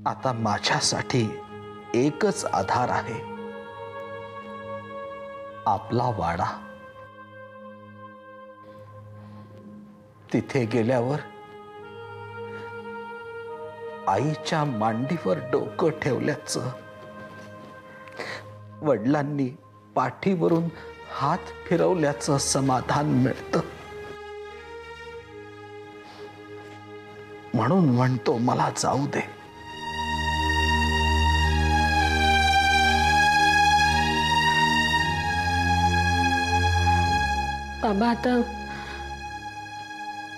आता माझ्यासाठी एकच आधार आहे, आपला वाडा. तिथे गेल्यावर आईच्या मांडीवर डोकं ठेवल्याचं, वडिलांनी पाठीवरून हात फिरवल्याचं समाधान मिळतं. म्हणून म्हणतो मला जाऊ दे. बाबा, आता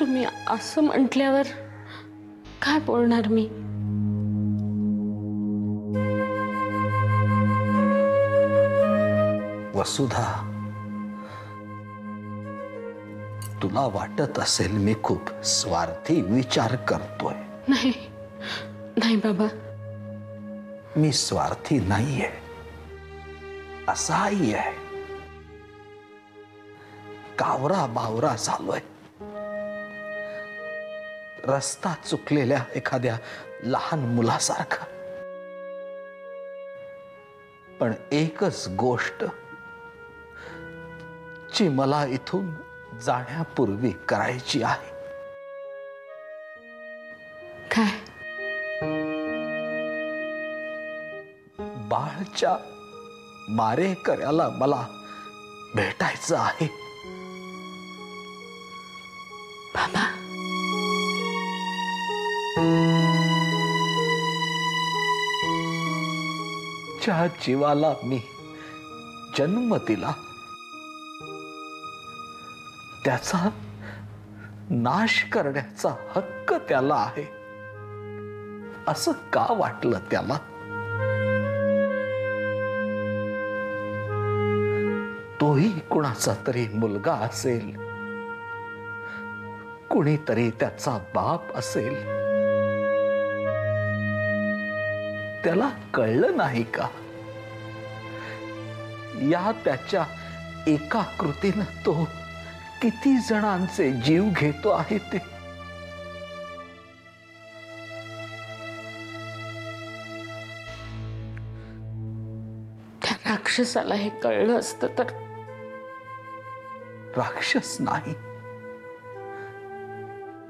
तुम्ही असं म्हटल्यावर काय बोलणार मी? वसुधा, तुला वाटत असेल मी खूप स्वार्थी विचार करतोय. नाही नाही बाबा, मी स्वार्थी नाहीये, असाही आहे. कावरा बावरा झालोय, रस्ता चुकलेल्या एखाद्या लहान मुलासारखा. पण एकच गोष्ट जी मला इथून जाण्यापूर्वी करायची आहे. काय? बाळच्या मारेकऱ्याला मला भेटायचं आहे. बाबा, ज्या जीवाला मी जन्म दिला त्याचा नाश करण्याचा हक्क त्याला आहे, असं का वाटलं त्याला? तोही कुणाचा तरी मुलगा असेल, कुणीतरी त्याचा बाप असेल. त्याला कळलं नाही का? या त्याच्या एका कृतीनं तो किती जणांचे जीव घेतो आहे ते. त्या राक्षसाला हे कळलं असतं तर. राक्षस नाही,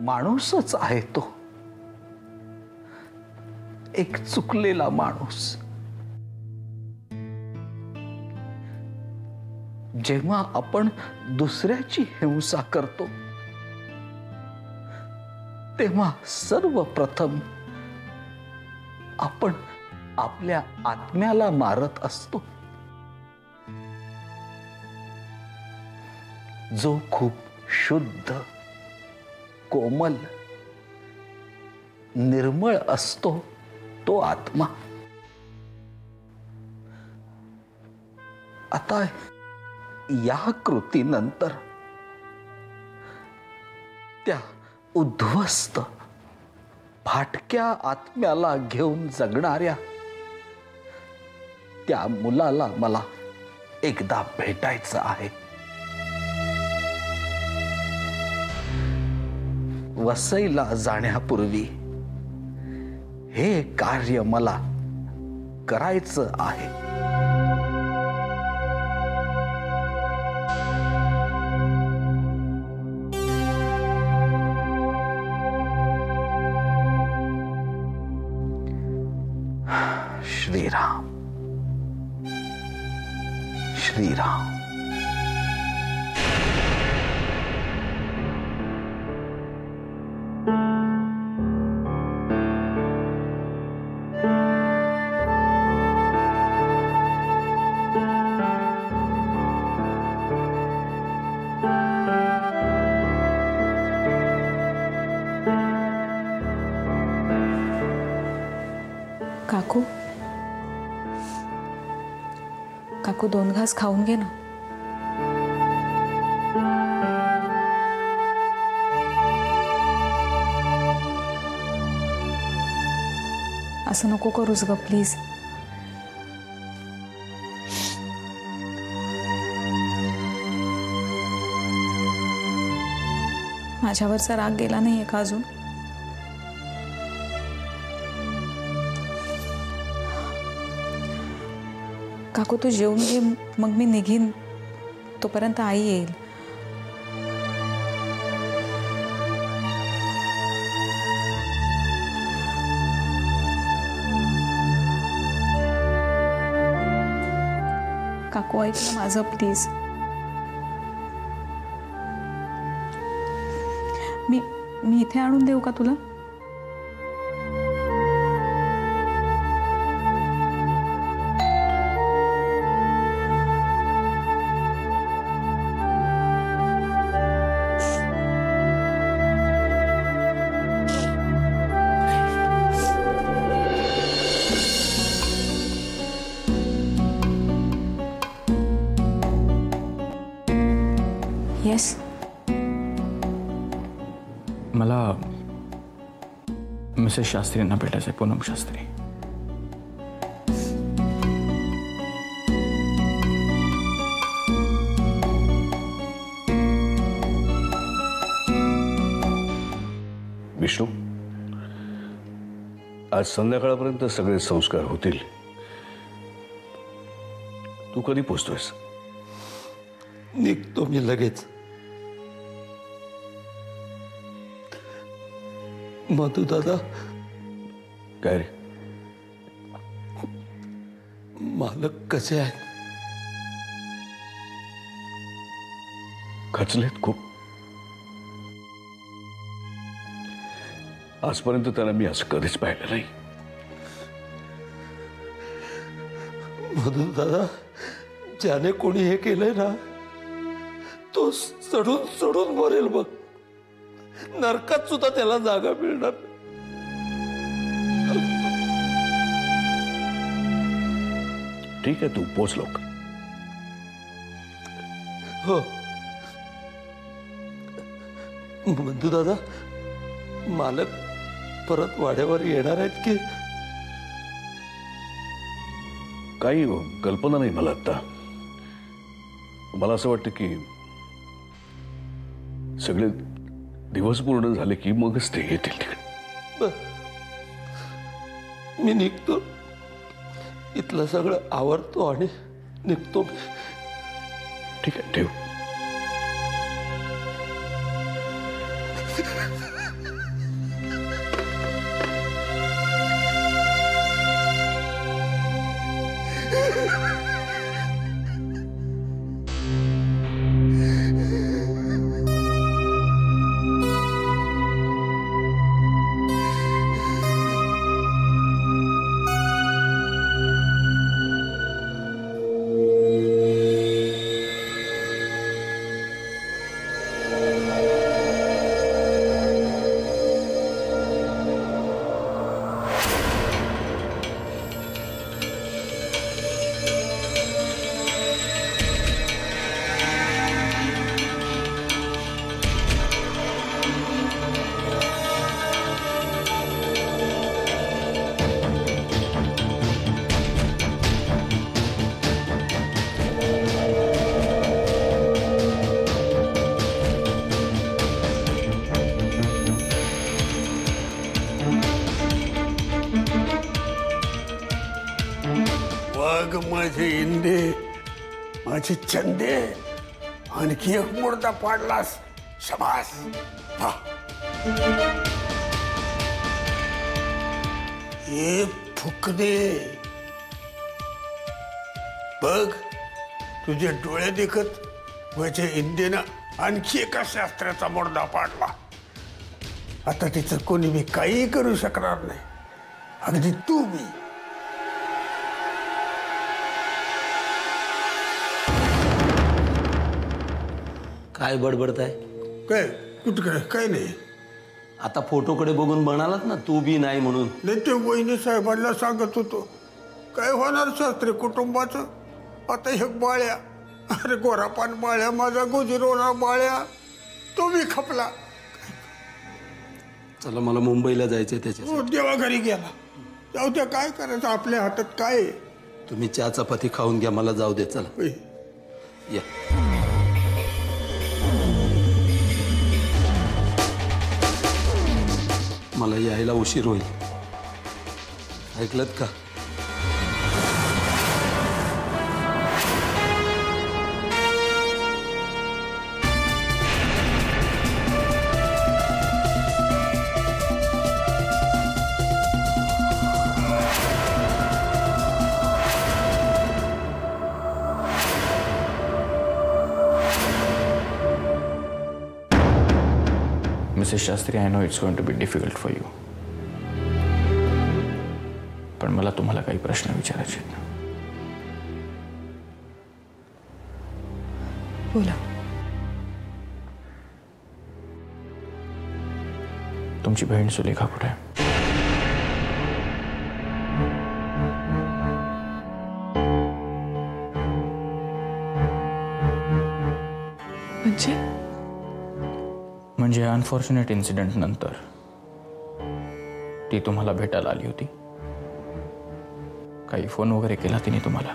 माणूसच आहे तो, एक चुकलेला माणूस. जेव्हा आपण दुसऱ्याची हिंसा करतो तेव्हा सर्वप्रथम आपण आपल्या आत्म्याला मारत असतो, जो खूप शुद्ध, कोमल, निर्मळ असतो तो आत्मा. आता या कृतीनंतर त्या उद्ध्वस्त फाटक्या आत्म्याला घेऊन जगणाऱ्या त्या मुलाला मला एकदा भेटायचं आहे. वसईला जाण्यापूर्वी हे कार्य मला करायचं आहे. श्रीराम श्रीराम. काकू, काकू 2 घास खाऊन घे ना. असं नको करूस ग प्लीज. माझ्यावरचा राग गेला नाहीये का अजून? काकू तू जेवून घे, मग मी निघीन. तोपर्यंत आई येईल. काकू ऐक ना माझं प्लीज. मी इथे आणून देऊ का तुला? येस. मला मिसेस शास्त्रींना भेटायचं आहे. पूनम शास्त्री. विष्णू, आज संध्याकाळपर्यंत सगळे संस्कार होतील. तू कधी पोचतोयस? निघतो मी लगेच. मधू दादा. काय रे? मालक कसे आहेत? खचलेत खूप. आजपर्यंत त्यांना मी असं कधीच पाहिलं नाही. मधू दादा, ज्याने कोणी हे केलंय ना तो चढून चढून मरेल बघ. नरकात सुद्धा त्याला जागा मिळणार. ठीक आहे, तू पोच लवकर. हो. बंधू दादा, मालक परत वाड्यावर येणार आहेत की? काही कल्पना नाही मला आता. मला असं वाटतं की सगळे दिवस पूर्ण झाले की मगच ते येतील तिकडे. मी निघतो. इथलं सगळं आवरतो आणि निघतो. ठीक आहे, ठेव. माझे इंदे, माझे चंदे, आणखी एक मुर्दा पाडलास. शाबास. हे फुकदे बघ, तुझे डोळे देखत माझ्या इंदेनं आणखी एका शास्त्राचा मुर्दा पाडला. आता तिचं कोणी मी काही करू शकणार नाही, अगदी तू मी. काय बडबडताय? काय कुठं काय नाही. आता फोटोकडे बघून म्हणालात ना तू बी नाही म्हणून. नाही, ते वहिनी साहेबांना सांगत होतो. काय होणार शास्त्री कुटुंबाचं? आता हे बाळ्या, अरे गोरापान बाळ्या, माझा गुजरवणा बाळ्या, तो बी खपला. चला, मला मुंबईला जायचंय त्याच्या. देवा घरी गेला. जाऊ द्या, काय करायचं, आपल्या हातात काय आहे. तुम्ही चहा चपाती खाऊन घ्या, मला जाऊ दे. चला या. मला यायला उशीर होईल, ऐकलत का? Mrs Shastri, I know it's going to be difficult for you, पण मला तुम्हाला काही प्रश्न विचारायचे आहेत. बोला. तुमची बहीण सुलेखा कुठे आहे? म्हणजे अनफॉर्च्युनेट इन्सिडेंट नंतर ती तुम्हाला भेटायला आली होती? काही फोन वगैरे केला तिने तुम्हाला?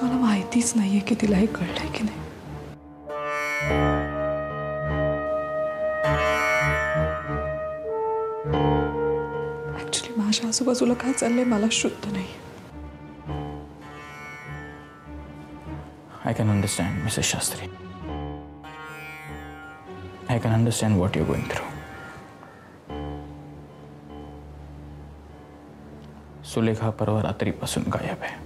मला माहितीच नाहीये की तिला हे कळलंय की नाही. ऍक्च्युली माझ्या आजूबाजूला काय चाललंय मला शुद्ध नाही. I can understand, Mrs. Shastri. I can understand what you're going through. Sulekha परवा रात्रीपासून गायब आहे.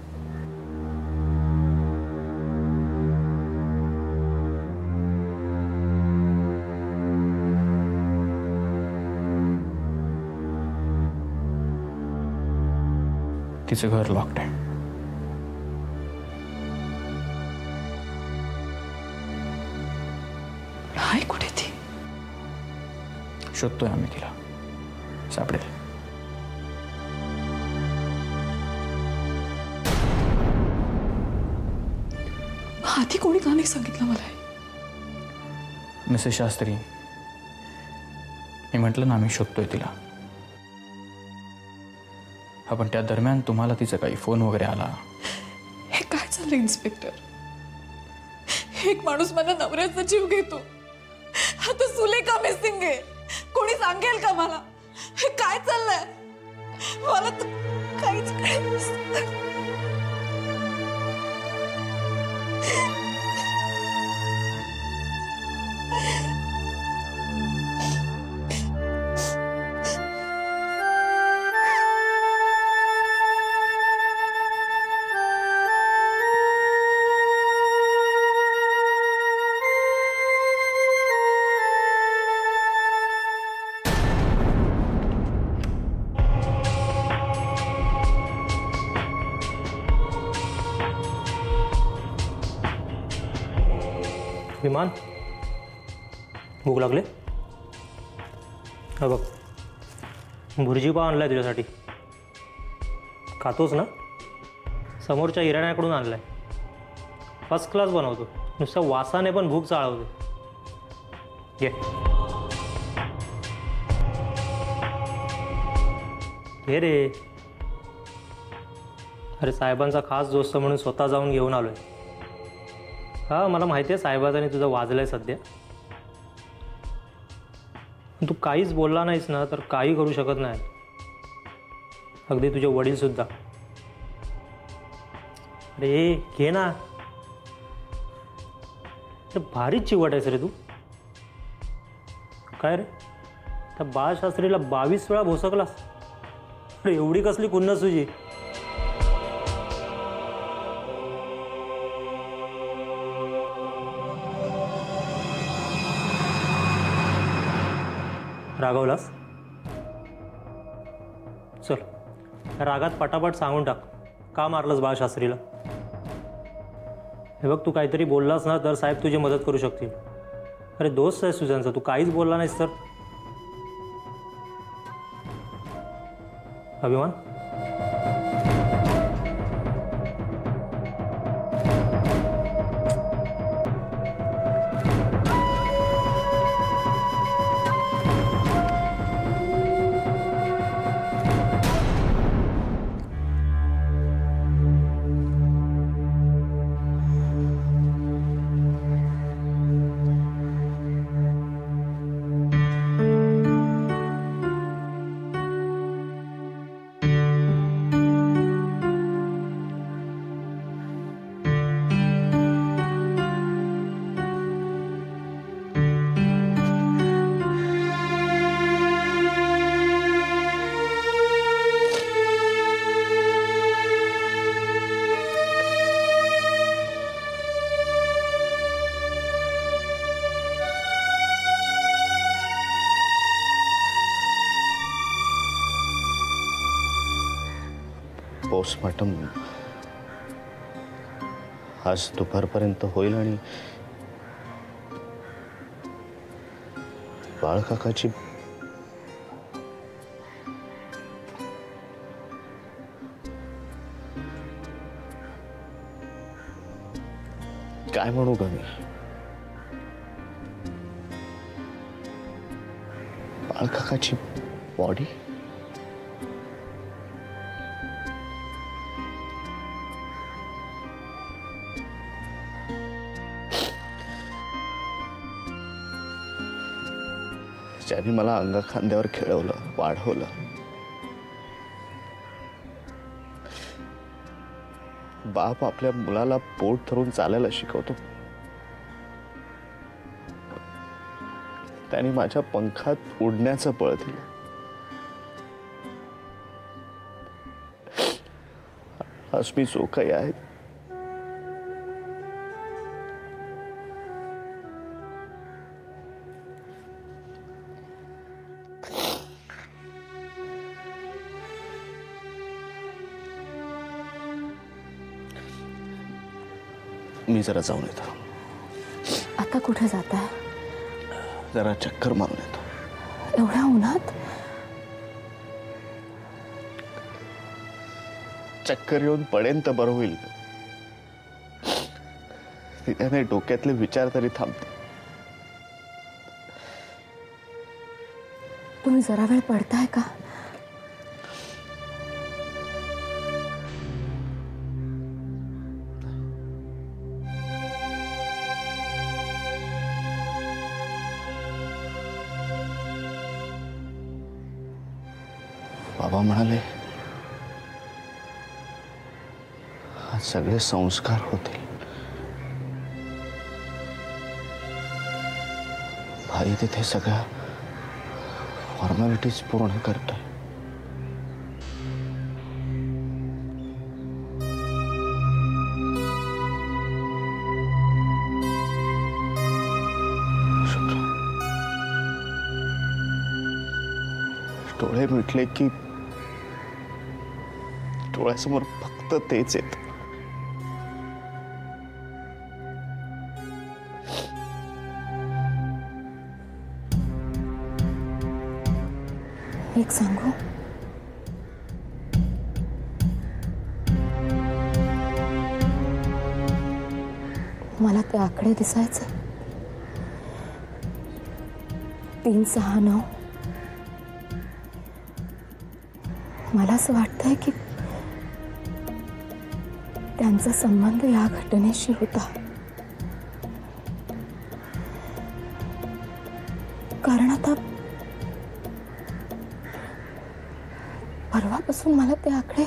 तिचं घर लॉक्ड आहे. हाय कुठे ती? शोधतोय आम्ही तिला, सापडेल. आधी कोणी का नाही सांगितलं मला? मिसेस शास्त्री, मी म्हटलं ना आम्ही शोधतोय तिला. हा, पण त्या दरम्यान तुम्हाला तिचा काही फोन वगैरे आला? हे काय चाललंय इन्स्पेक्टर? एक माणूस माझ्या नवऱ्याचा जीव घेतो, आता सुलेखा मिसिंग आहे. कोणी सांगेल का मला हे काय चाललंय? मला तर काहीच कळत नाही. विमान, भूक लागले? हा बघ, भुर्जी पाव आणलाय तुझ्यासाठी. खातोस ना? समोरच्या इराण्याकडून आणलाय. फर्स्ट क्लास बनवतो, नुसत्या वासाने पण भूक चाळवते. घे. घे रे. अरे साहेबांचा खास दोस्त म्हणून स्वतः जाऊन घेऊन आलोय. हा, मला माहिती आहे साहेबांनी तुझं वाजलंय सध्या. तू काहीच बोलला नाहीस ना तर काही करू शकत नाही, अगदी तुझे वडील सुद्धा. अरे घे ना. भारीच चिवट आहेस रे तू. काय रे, त्या बाळशास्त्रीला 22 वेळा भोसकलास? अरे एवढी कसली कुन्नस तुझी? रागवलास? चल, रागात पटापट सांगून टाक, का मारलंस बाळशास्त्रीला? हे बघ, तू काहीतरी बोललास ना तर साहेब तुझी मदत करू शकतील. अरे दोस्त आहेस तुझ्यांचा, तू काहीच बोलला नाहीस तर? अभिमान, पोस्टमॉर्टम आज दुपारपर्यंत होईल आणि बाळकाकाची काय म्हणू ग मी? बाळकाकाची बॉडी ज्याने मला अंगा खांद्यावर खेळवलं, वाढवलं, बाप आपल्या मुलाला पोट धरून चालायला शिकवतो, त्याने माझ्या पंखात उडण्याचं बळ दिलं. आज मी जो काही आहे मी जरा जाऊन येतो. आता कुठे जाताय? जरा चक्कर मारून येतो. एवढ्या उन्हात? चक्कर येऊन पडेन तर बरं होईल. त्याने डोक्यातले विचार तरी थांबते. तुम्ही जरा वेळ पडताय का? बाबा म्हणाले आज सगळे संस्कार होतील. भाई तिथे सगळ्या फॉर्मॅलिटीज पूर्ण करतोय. डोळे मिटले की डोळ्यासमोर फक्त तेच येत. एक सांगू? मला ते आकडे दिसायचे 3, 6, 9. मला असं वाटतंय की त्यांचा संबंध या घटनेशी होता. कारण आता परवापासून मला ते आकडे